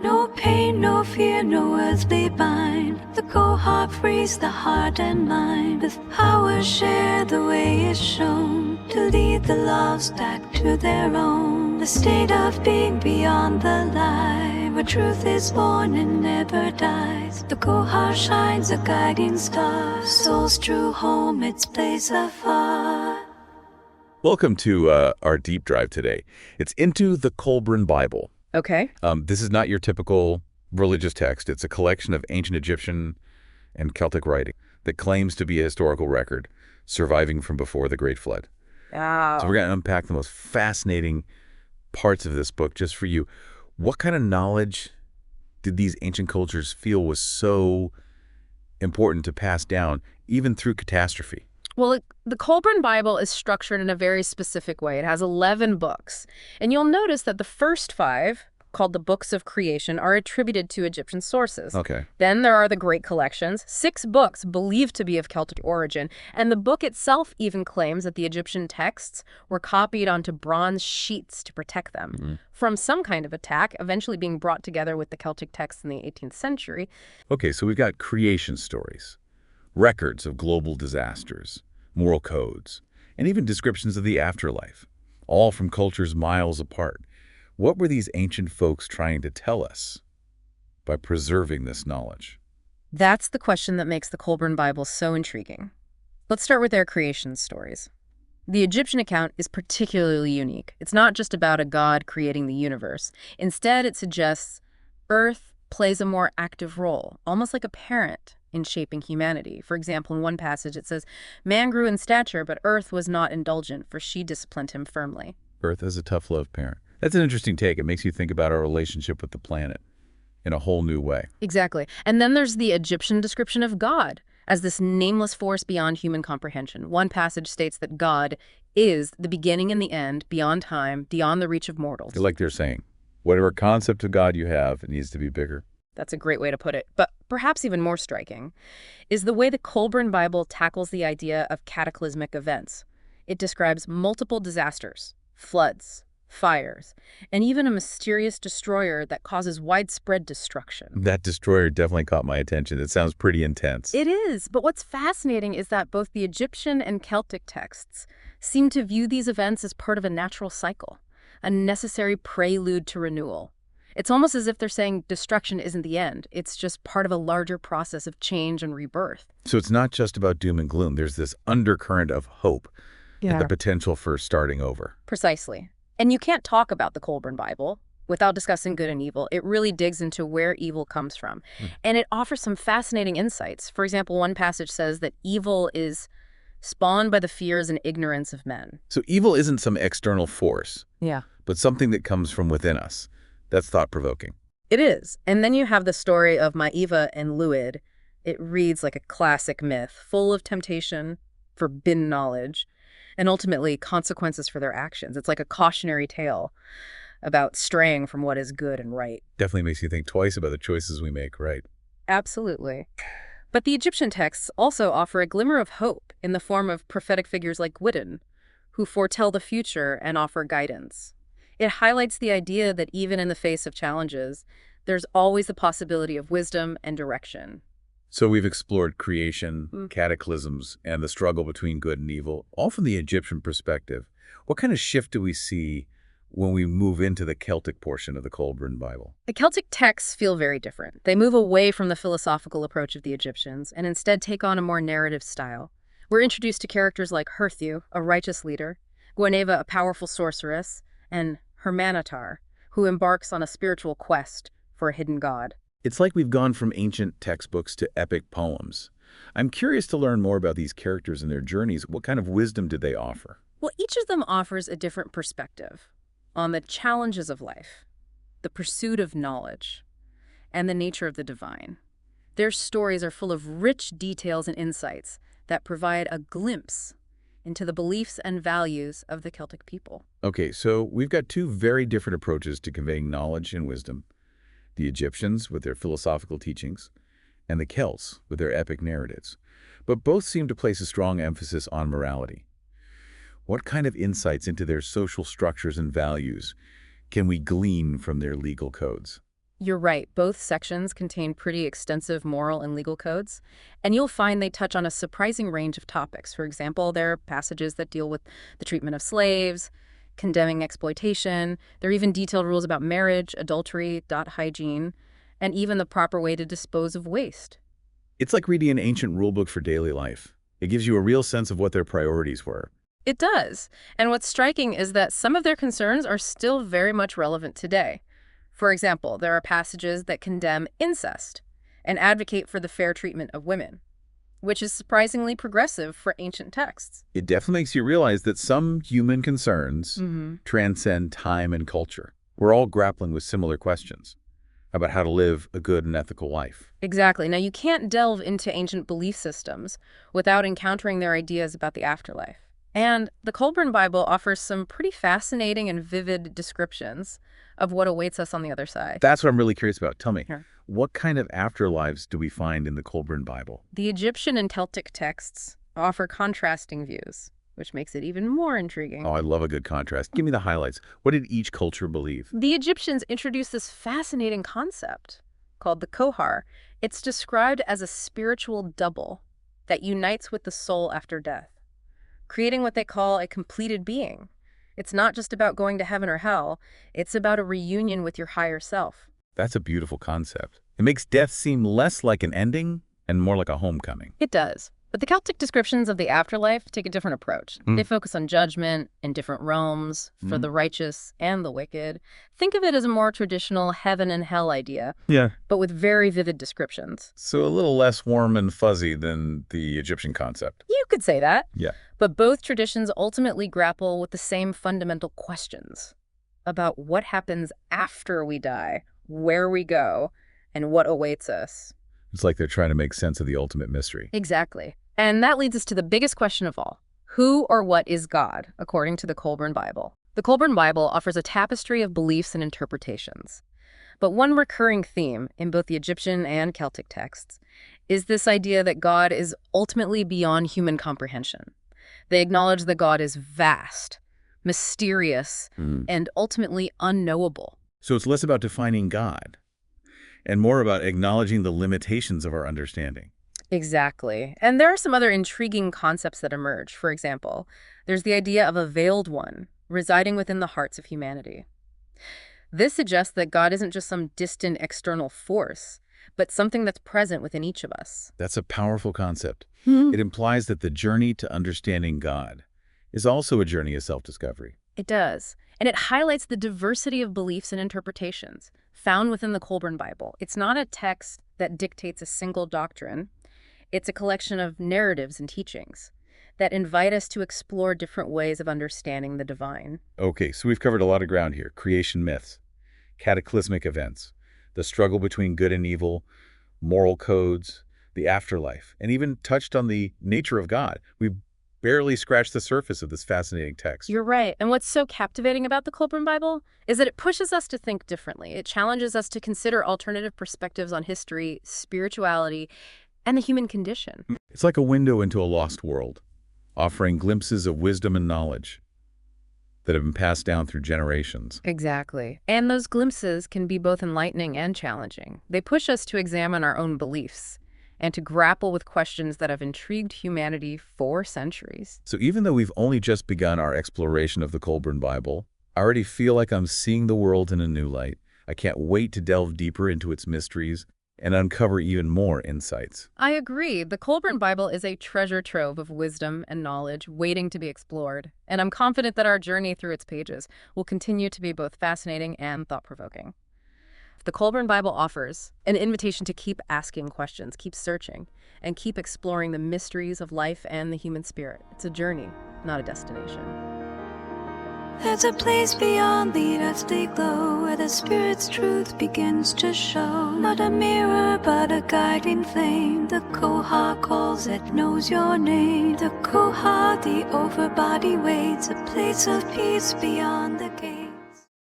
No pain, no fear, no earthly bind. The Kohar frees the heart and mind. With power shared the way is shown, to lead the lost back to their own. The state of being beyond the lie, where truth is born and never dies. The Kohar shines a guiding star, soul's true home, its place afar. Welcome to our deep dive today. It's into the Kolbrin Bible. Okay. This is not your typical religious text. It's a collection of ancient Egyptian and Celtic writing that claims to be a historical record surviving from before the Great Flood. Oh. So we're going to unpack the most fascinating parts of this book just for you. What kind of knowledge did these ancient cultures feel was so important to pass down, even through catastrophe? Well, the Kolbrin Bible is structured in a very specific way. It has 11 books. And you'll notice that the first 5, called the Books of Creation, are attributed to Egyptian sources. Okay. Then there are the Great Collections, 6 books believed to be of Celtic origin. And the book itself even claims that the Egyptian texts were copied onto bronze sheets to protect them from some kind of attack, eventually being brought together with the Celtic texts in the 18th century. Okay, so we've got creation stories, records of global disasters, moral codes, and even descriptions of the afterlife, all from cultures miles apart. What were these ancient folks trying to tell us by preserving this knowledge? That's the question that makes the Kolbrin Bible so intriguing. Let's start with their creation stories. The Egyptian account is particularly unique. It's not just about a god creating the universe. Instead, it suggests Earth plays a more active role, almost like a parent in shaping humanity. For example, in one passage it says, "Man grew in stature, but Earth was not indulgent, for she disciplined him firmly." Earth as a tough love parent. That's an interesting take. It makes you think about our relationship with the planet in a whole new way. Exactly. And then there's the Egyptian description of God as this nameless force beyond human comprehension. One passage states that God is the beginning and the end, beyond time, beyond the reach of mortals. Like they're saying, whatever concept of God you have, it needs to be bigger. That's a great way to put it. But perhaps even more striking is the way the Kolbrin Bible tackles the idea of cataclysmic events. It describes multiple disasters, floods, fires, and even a mysterious destroyer that causes widespread destruction. That destroyer definitely caught my attention. It sounds pretty intense. It is, but what's fascinating is that both the Egyptian and Celtic texts seem to view these events as part of a natural cycle, a necessary prelude to renewal. It's almost as if they're saying destruction isn't the end. It's just part of a larger process of change and rebirth. So it's not just about doom and gloom. There's this undercurrent of hope and the potential for starting over. Precisely. And you can't talk about the Kolbrin Bible without discussing good and evil. It really digs into where evil comes from. And it offers some fascinating insights. For example, one passage says that evil is spawned by the fears and ignorance of men. So evil isn't some external force, Yeah. but something that comes from within us. That's thought-provoking. It is. And then you have the story of Maeva and Luid. It reads like a classic myth, full of temptation, forbidden knowledge, and ultimately consequences for their actions. It's like a cautionary tale about straying from what is good and right. Definitely makes you think twice about the choices we make, right? Absolutely. But the Egyptian texts also offer a glimmer of hope in the form of prophetic figures like Widden, who foretell the future and offer guidance. It highlights the idea that even in the face of challenges, there's always the possibility of wisdom and direction. So we've explored creation, cataclysms, and the struggle between good and evil, all from the Egyptian perspective. What kind of shift do we see when we move into the Celtic portion of the Kolbrin Bible? The Celtic texts feel very different. They move away from the philosophical approach of the Egyptians and instead take on a more narrative style. We're introduced to characters like Herthu, a righteous leader, Guinevere, a powerful sorceress, and Hermanatar, who embarks on a spiritual quest for a hidden god. It's like we've gone from ancient textbooks to epic poems. I'm curious to learn more about these characters and their journeys. What kind of wisdom did they offer? Well, each of them offers a different perspective on the challenges of life, the pursuit of knowledge, and the nature of the divine. Their stories are full of rich details and insights that provide a glimpse into the beliefs and values of the Celtic people. Okay, so we've got 2 very different approaches to conveying knowledge and wisdom. The Egyptians with their philosophical teachings, and the Celts with their epic narratives. But both seem to place a strong emphasis on morality. What kind of insights into their social structures and values can we glean from their legal codes? You're right, both sections contain pretty extensive moral and legal codes, and you'll find they touch on a surprising range of topics. For example, there are passages that deal with the treatment of slaves, condemning exploitation. There are even detailed rules about marriage, adultery, hygiene, and even the proper way to dispose of waste. It's like reading an ancient rulebook for daily life. It gives you a real sense of what their priorities were. It does. And what's striking is that some of their concerns are still very much relevant today. For example, there are passages that condemn incest and advocate for the fair treatment of women, which is surprisingly progressive for ancient texts. It definitely makes you realize that some human concerns Mm-hmm. transcend time and culture. We're all grappling with similar questions about how to live a good and ethical life. Exactly. Now, you can't delve into ancient belief systems without encountering their ideas about the afterlife. And the Kolbrin Bible offers some pretty fascinating and vivid descriptions of what awaits us on the other side. That's what I'm really curious about. Tell me, Sure. what kind of afterlives do we find in the Kolbrin Bible? The Egyptian and Celtic texts offer contrasting views, which makes it even more intriguing. Oh, I love a good contrast. Give me the highlights. What did each culture believe? The Egyptians introduced this fascinating concept called the Kohar. It's described as a spiritual double that unites with the soul after death, creating what they call a completed being. It's not just about going to heaven or hell, it's about a reunion with your higher self. That's a beautiful concept. It makes death seem less like an ending and more like a homecoming. It does. But the Celtic descriptions of the afterlife take a different approach. Mm. They focus on judgment in different realms for the righteous and the wicked. Think of it as a more traditional heaven and hell idea, Yeah. but with very vivid descriptions. So a little less warm and fuzzy than the Egyptian concept. You could say that. Yeah. But both traditions ultimately grapple with the same fundamental questions about what happens after we die, where we go, and what awaits us. It's like they're trying to make sense of the ultimate mystery. Exactly. And that leads us to the biggest question of all. Who or what is God, according to the Kolbrin Bible? The Kolbrin Bible offers a tapestry of beliefs and interpretations. But one recurring theme in both the Egyptian and Celtic texts is this idea that God is ultimately beyond human comprehension. They acknowledge that God is vast, mysterious, and ultimately unknowable. So it's less about defining God and more about acknowledging the limitations of our understanding. Exactly. And there are some other intriguing concepts that emerge. For example, there's the idea of a veiled one residing within the hearts of humanity. This suggests that God isn't just some distant external force, but something that's present within each of us. That's a powerful concept. It implies that the journey to understanding God is also a journey of self-discovery. It does. And it highlights the diversity of beliefs and interpretations found within the Kolbrin Bible. It's not a text that dictates a single doctrine. It's a collection of narratives and teachings that invite us to explore different ways of understanding the divine. Okay, so we've covered a lot of ground here. Creation myths, cataclysmic events, the struggle between good and evil, moral codes, the afterlife, and even touched on the nature of God. We've barely scratched the surface of this fascinating text. You're right. And what's so captivating about the Kolbrin Bible is that it pushes us to think differently. It challenges us to consider alternative perspectives on history, spirituality, and the human condition. It's like a window into a lost world, offering glimpses of wisdom and knowledge that have been passed down through generations. Exactly. And those glimpses can be both enlightening and challenging. They push us to examine our own beliefs and to grapple with questions that have intrigued humanity for centuries. So even though we've only just begun our exploration of the Kolbrin Bible, I already feel like I'm seeing the world in a new light. I can't wait to delve deeper into its mysteries and uncover even more insights. I agree. The Kolbrin Bible is a treasure trove of wisdom and knowledge waiting to be explored, and I'm confident that our journey through its pages will continue to be both fascinating and thought-provoking. The Kolbrin Bible offers an invitation to keep asking questions, keep searching, and keep exploring the mysteries of life and the human spirit. It's a journey, not a destination. There's a place beyond the earthly glow where the Spirit's truth begins to show. Not a mirror, but a guiding flame. The Kohar calls, it knows your name. The Kohar, the overbody waits, a place of peace beyond the gate.